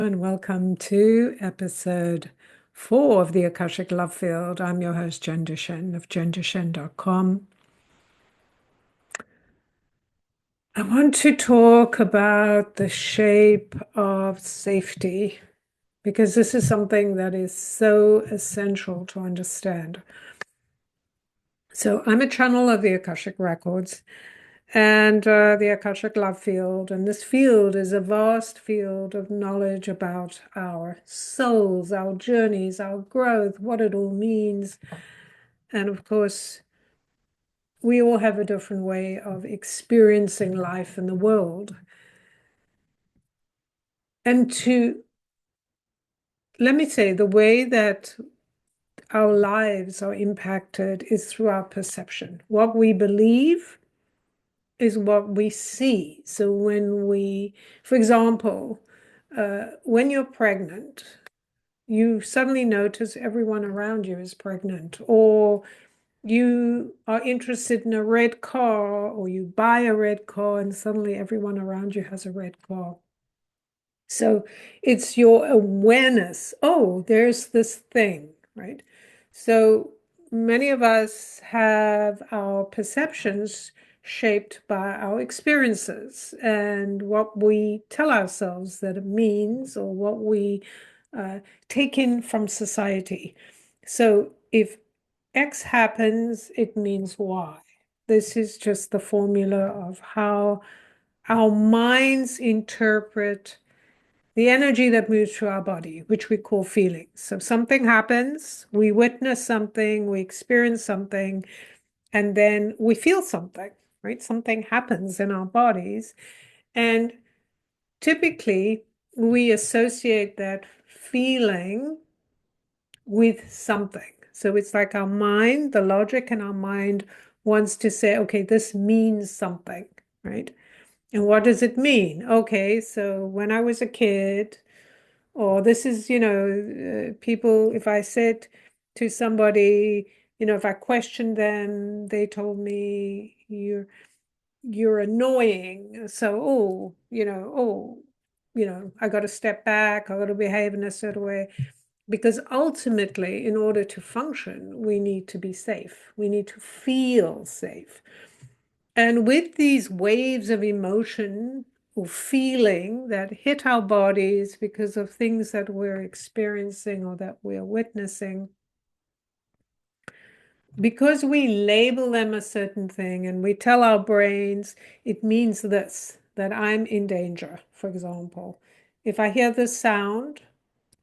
And welcome to episode 4 of the Akashic Love Field. I'm your host, Jen Duchenne of jendushen.com. I want to talk about the shape of safety because this is something that is so essential to understand. So I'm a channel of the Akashic Records and the Akashic Love Field. And this field is a vast field of knowledge about our souls, our journeys, our growth, what it all means. And of course, we all have a different way of experiencing life in the world. And let me say, the way that our lives are impacted is through our perception. What we believe is what we see. So for example, when you're pregnant, you suddenly notice everyone around you is pregnant, or you are interested in a red car, or you buy a red car, and suddenly everyone around you has a red car. So it's your awareness. Oh, there's this thing, right? So many of us have our perceptions shaped by our experiences and what we tell ourselves that it means, or what we take in from society. So if X happens, it means Y. This is just the formula of how our minds interpret the energy that moves through our body, which we call feelings. So something happens, we witness something, we experience something, and then we feel something, right? Something happens in our bodies. And typically, we associate that feeling with something. So it's like our mind, the logic in our mind wants to say, okay, this means something, right? And what does it mean? Okay, so when I was a kid, or this is, people, if I said to somebody, if I questioned them, they told me you're annoying. So, I got to step back, I got to behave in a certain way. Because ultimately, in order to function, we need to be safe. We need to feel safe. And with these waves of emotion or feeling that hit our bodies because of things that we're experiencing or that we're witnessing, because we label them a certain thing and we tell our brains, it means this, that I'm in danger, for example. If I hear this sound,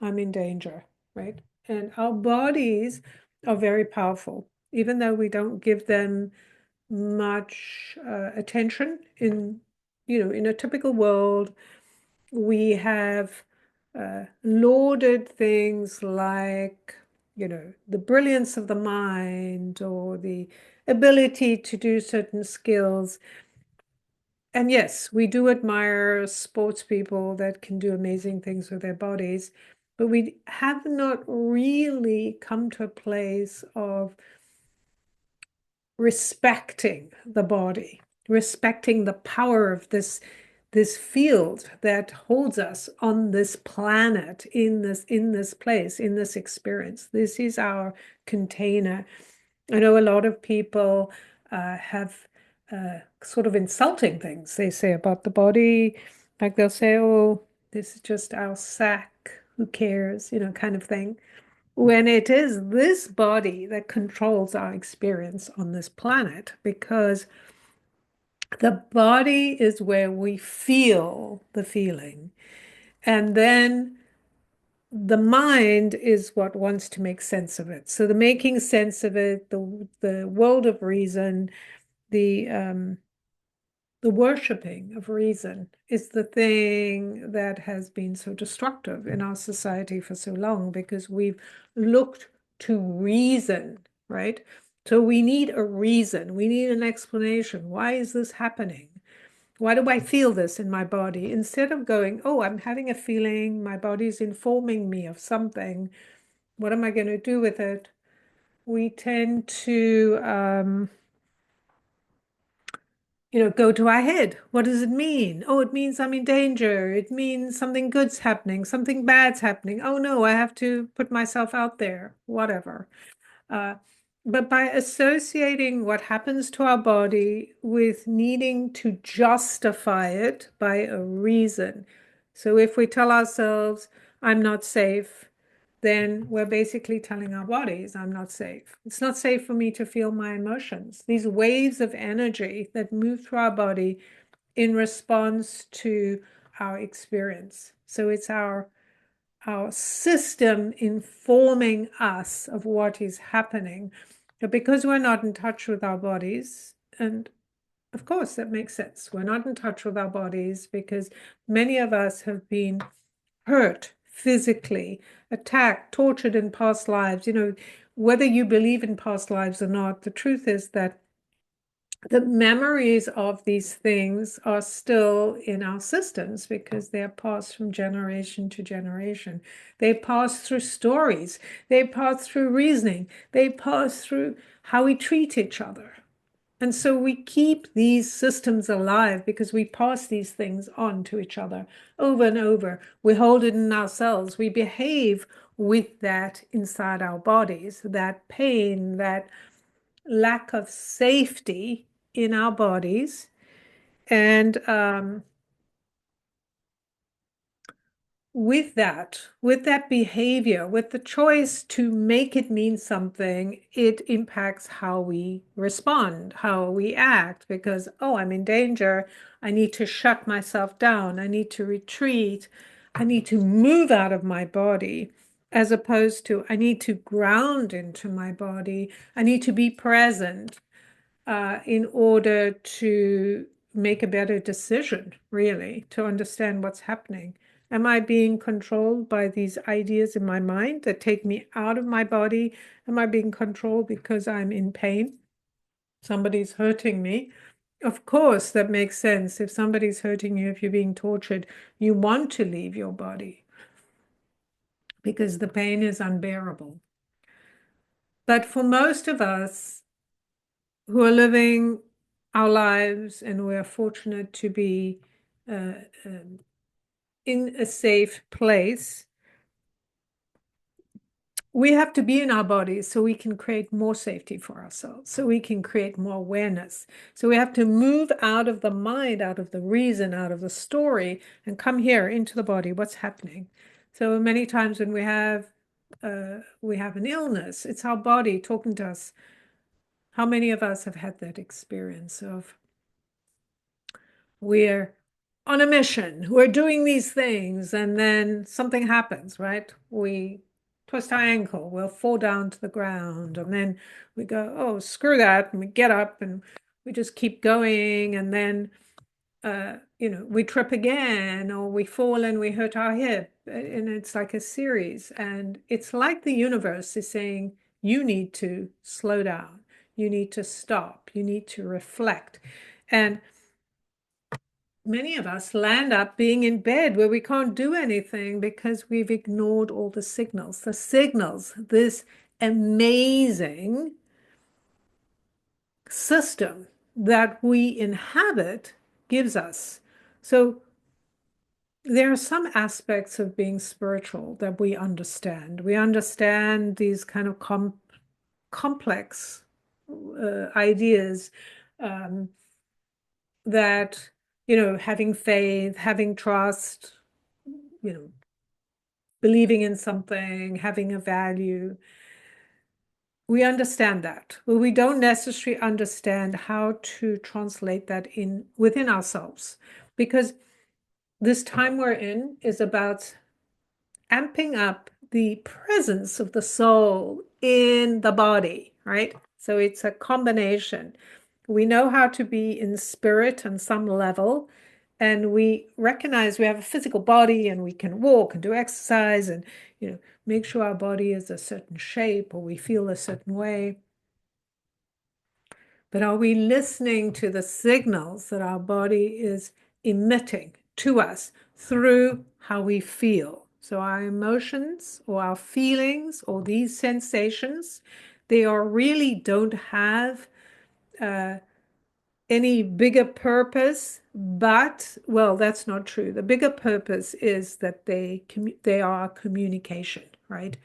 I'm in danger, right? And our bodies are very powerful, even though we don't give them much attention in a typical world. We have lauded things like, the brilliance of the mind or the ability to do certain skills. And yes, we do admire sports people that can do amazing things with their bodies, but we have not really come to a place of respecting the body, respecting the power of this field that holds us on this planet, in this place, in this experience. This is our container. I know a lot of people have sort of insulting things they say about the body. Like they'll say, oh, this is just our sack, who cares, kind of thing, when it is this body that controls our experience on this planet, because the body is where we feel the feeling. And then the mind is what wants to make sense of it. So the making sense of it, the world of reason, the the worshiping of reason is the thing that has been so destructive in our society for so long, because we've looked to reason, right? So we need a reason. We need an explanation. Why is this happening? Why do I feel this in my body? Instead of going, oh, I'm having a feeling, my body's informing me of something. What am I going to do with it? We tend to go to our head. What does it mean? Oh, it means I'm in danger. It means something good's happening, something bad's happening. Oh no, I have to put myself out there, whatever. Uh, but by associating what happens to our body with needing to justify it by a reason. So if we tell ourselves, I'm not safe, then we're basically telling our bodies, I'm not safe. It's not safe for me to feel my emotions. These waves of energy that move through our body in response to our experience. So it's our system informing us of what is happening. But because we're not in touch with our bodies, and of course that makes sense, we're not in touch with our bodies because many of us have been hurt physically, attacked, tortured in past lives. Whether you believe in past lives or not, the truth is that the memories of these things are still in our systems because they're passed from generation to generation. They pass through stories, they pass through reasoning, they pass through how we treat each other. And so we keep these systems alive because we pass these things on to each other over and over. We hold it in ourselves. We behave with that inside our bodies, that pain, that lack of safety in our bodies. And with that behavior, with the choice to make it mean something, it impacts how we respond, how we act, because, oh, I'm in danger. I need to shut myself down. I need to retreat. I need to move out of my body, as opposed to I need to ground into my body. I need to be present in order to make a better decision, really, to understand what's happening. Am I being controlled by these ideas in my mind that take me out of my body? Am I being controlled because I'm in pain? Somebody's hurting me. Of course, that makes sense. If somebody's hurting you, if you're being tortured, you want to leave your body because the pain is unbearable. But for most of us, who are living our lives, and we're fortunate to be uh, um, in a safe place. We have to be in our bodies so we can create more safety for ourselves, so we can create more awareness. So we have to move out of the mind, out of the reason, out of the story, and come here into the body. What's happening? So many times when we have an illness, it's our body talking to us. How many of us have had that experience of we're on a mission, we're doing these things, and then something happens, right? We twist our ankle, we'll fall down to the ground, and then we go, oh, screw that, and we get up and we just keep going, and then we trip again, or we fall and we hurt our hip, and it's like a series. And it's like the universe is saying, you need to slow down, you need to stop, you need to reflect. And many of us land up being in bed where we can't do anything because we've ignored all the signals. The signals, this amazing system that we inhabit gives us. So there are some aspects of being spiritual that we understand. We understand these kind of complex ideas, um, that, having faith, having trust, you know, believing in something, having a value. We understand that, but we don't necessarily understand how to translate that in within ourselves, because this time we're in is about amping up the presence of the soul in the body, right? So it's a combination. We know how to be in spirit on some level, and we recognize we have a physical body and we can walk and do exercise and, make sure our body is a certain shape or we feel a certain way. But are we listening to the signals that our body is emitting to us through how we feel? So our emotions or our feelings or these sensations, they really don't have any bigger purpose, but well, that's not true. The bigger purpose is that they are communication, right?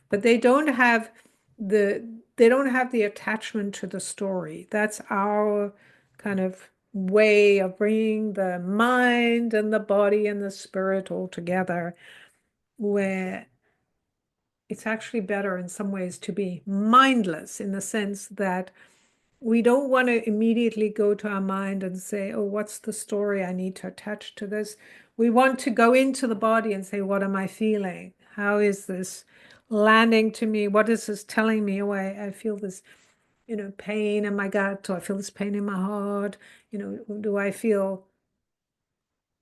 But they don't have the attachment to the story. That's our kind of way of bringing the mind and the body and the spirit all together, where it's actually better in some ways to be mindless in the sense that we don't want to immediately go to our mind and say, oh, what's the story I need to attach to this? We want to go into the body and say, what am I feeling? How is this landing to me? What is this telling me? Oh, I feel this, pain in my gut, or I feel this pain in my heart. Do I feel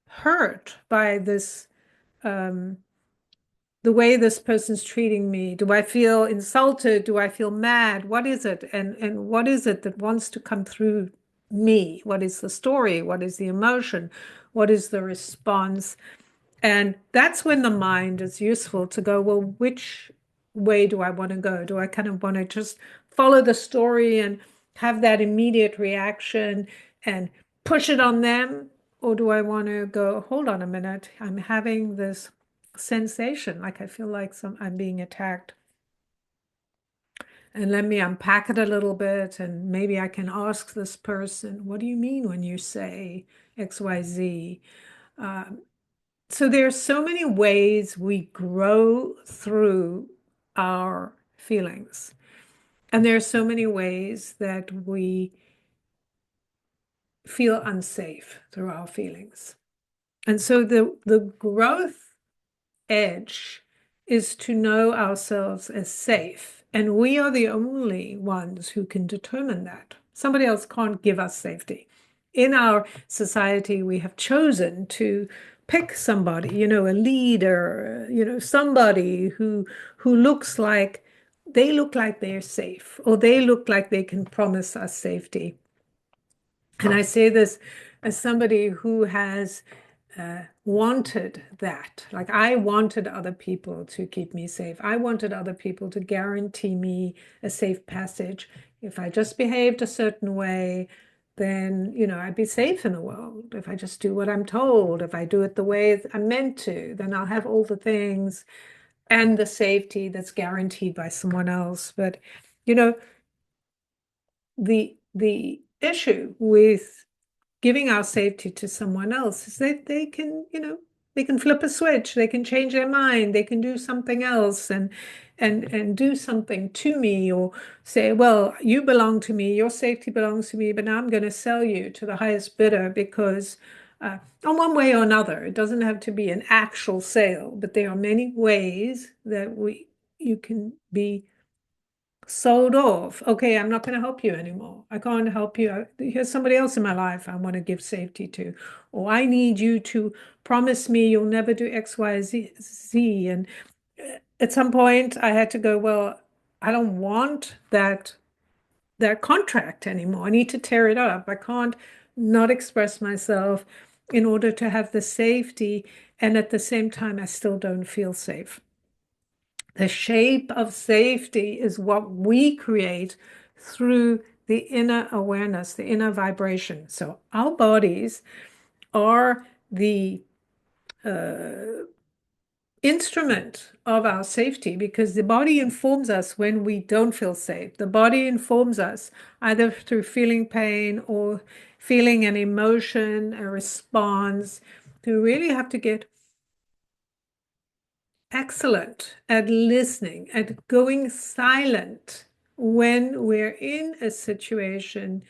hurt by this, the way this person's treating me? Do I feel insulted? Do I feel mad? What is it? And what is it that wants to come through me? What is the story? What is the emotion? What is the response? And that's when the mind is useful to go, well, which way do I want to go? Do I kind of want to just follow the story and have that immediate reaction and push it on them? Or do I want to go, hold on a minute, I'm having this sensation, like I feel like I'm being attacked. And let me unpack it a little bit, and maybe I can ask this person, what do you mean when you say XYZ? So there are so many ways we grow through our feelings. And there are so many ways that we feel unsafe through our feelings. And so the growth edge is to know ourselves as safe. And we are the only ones who can determine that. Somebody else can't give us safety. In our society, we have chosen to pick somebody, a leader, somebody who look like they're safe, or they look like they can promise us safety. And I say this as somebody who has wanted that. Like, I wanted other people to keep me safe. I wanted other people to guarantee me a safe passage. If I just behaved a certain way, then, I'd be safe in the world. If I just do what I'm told, if I do it the way I'm meant to, then I'll have all the things and the safety that's guaranteed by someone else. But, you know, the issue with giving our safety to someone else is that they can flip a switch, they can change their mind, they can do something else and do something to me, or say, well, you belong to me, your safety belongs to me, but now I'm going to sell you to the highest bidder because on one way or another, it doesn't have to be an actual sale, but there are many ways that you can be sold off. Okay, I'm not going to help you anymore. I can't help you. Here's somebody else in my life I want to give safety to. Or I need you to promise me you'll never do X, Y, Z. And at some point I had to go, well, I don't want that contract anymore. I need to tear it up. I can't not express myself in order to have the safety. And at the same time, I still don't feel safe. The shape of safety is what we create through the inner awareness, the inner vibration. So our bodies are the instrument of our safety, because the body informs us when we don't feel safe. The body informs us either through feeling pain or feeling an emotion, a response. We really have to get excellent at listening, at going silent when we're in a situation,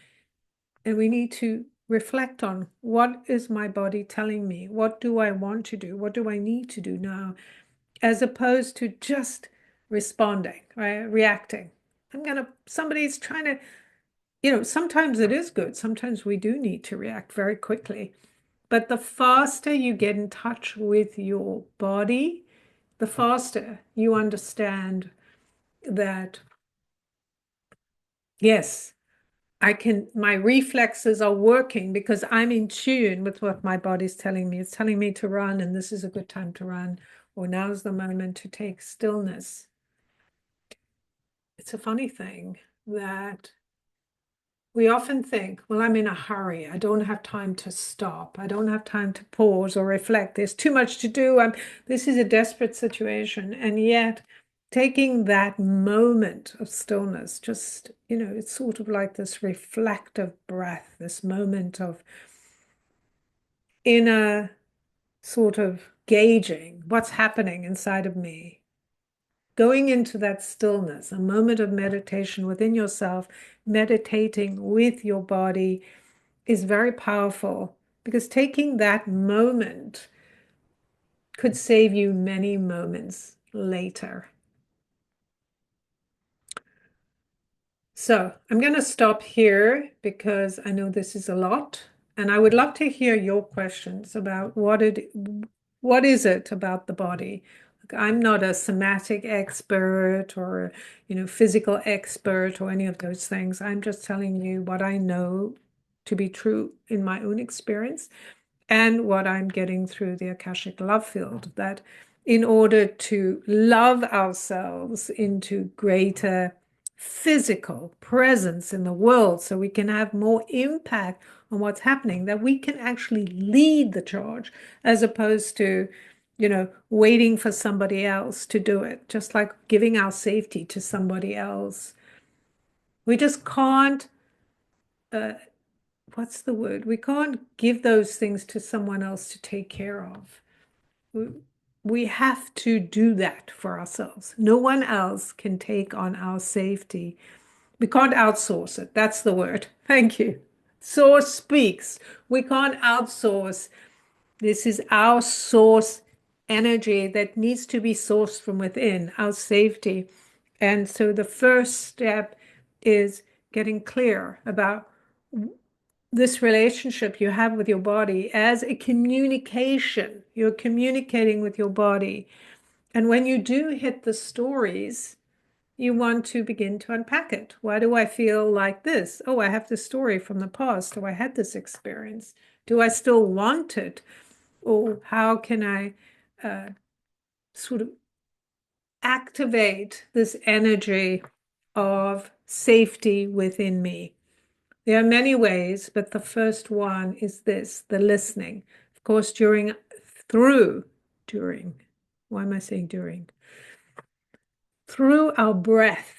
and we need to reflect on, what is my body telling me? What do I want to do? What do I need to do now? As opposed to just responding, right? Reacting. Somebody's trying to, sometimes it is good. Sometimes we do need to react very quickly. But the faster you get in touch with your body, the faster you understand that, yes, my reflexes are working because I'm in tune with what my body's telling me. It's telling me to run, and this is a good time to run, or now's the moment to take stillness. It's a funny thing that We often think, well, I'm in a hurry. I don't have time to stop. I don't have time to pause or reflect. There's too much to do. This is a desperate situation. And yet, taking that moment of stillness, just, it's sort of like this reflective breath, this moment of inner sort of gauging what's happening inside of me. Going into that stillness, a moment of meditation within yourself, meditating with your body is very powerful because taking that moment could save you many moments later. So I'm going to stop here because I know this is a lot, and I would love to hear your questions about what is it about the body. I'm not a somatic expert or physical expert or any of those things. I'm just telling you what I know to be true in my own experience and what I'm getting through the Akashic Love Field, that in order to love ourselves into greater physical presence in the world so we can have more impact on what's happening, that we can actually lead the charge as opposed to, waiting for somebody else to do it, just like giving our safety to somebody else. We just can't what's the word? We can't give those things to someone else to take care of. We have to do that for ourselves. No one else can take on our safety. We can't outsource it. That's the word. Thank you. Source speaks. We can't outsource. This is our source energy that needs to be sourced from within, our safety. And so the first step is getting clear about this relationship you have with your body as a communication. You're communicating with your body. And when you do hit the stories, you want to begin to unpack it. Why do I feel like this? Oh, I have this story from the past. Oh, I had this experience. Do I still want it? Or how can I sort of activate this energy of safety within me? There are many ways, but the first one is this, the listening. Of course, why am I saying during? Through our breath,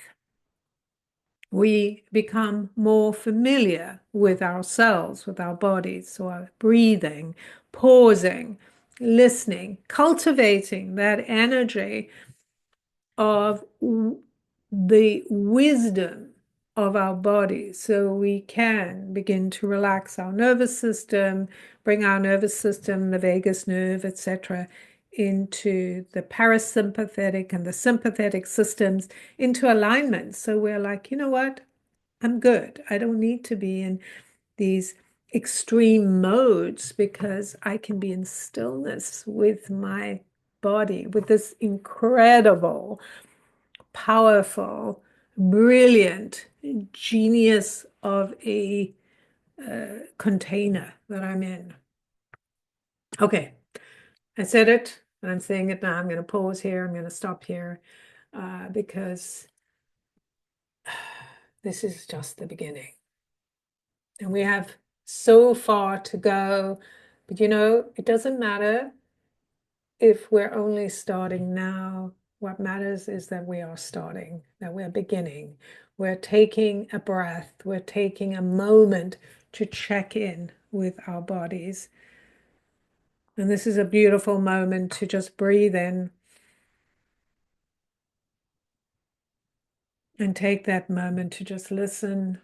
we become more familiar with ourselves, with our bodies. So our breathing, pausing, listening, cultivating that energy of the wisdom of our bodies so we can begin to relax our nervous system, bring our nervous system, the vagus nerve, etc., into the parasympathetic and the sympathetic systems into alignment. So we're like, you know what? I'm good. I don't need to be in these extreme modes because I can be in stillness with my body, with this incredible powerful, brilliant genius of a container that I'm in. Okay, I said it, and I'm saying it now. I'm going to pause here. I'm going to stop here because this is just the beginning. And we have so far to go. But it doesn't matter if we're only starting now. What matters is that we are starting, that we're beginning. We're taking a breath, we're taking a moment to check in with our bodies. And this is a beautiful moment to just breathe in and take that moment to just listen.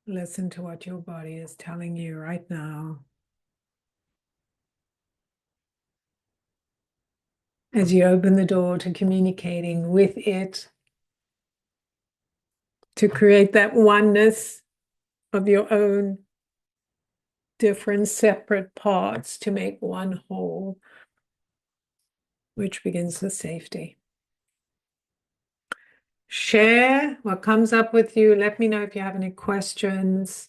Listen to what your body is telling you right now. As you open the door to communicating with it, to create that oneness of your own different separate parts to make one whole, which begins with safety. Share what comes up with you. Let me know if you have any questions.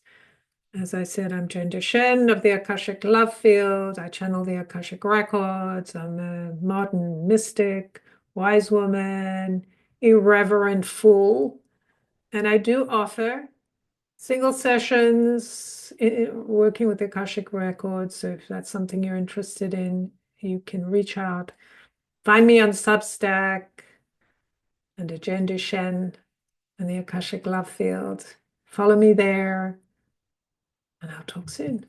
As I said, I'm Jen Shen of the Akashic Love Field. I channel the Akashic Records. I'm a modern mystic, wise woman, irreverent fool. And I do offer single sessions working with the Akashic Records. So if that's something you're interested in, you can reach out. Find me on Substack and Agenda Shen and the Akashic Love Field. Follow me there, and I'll talk soon.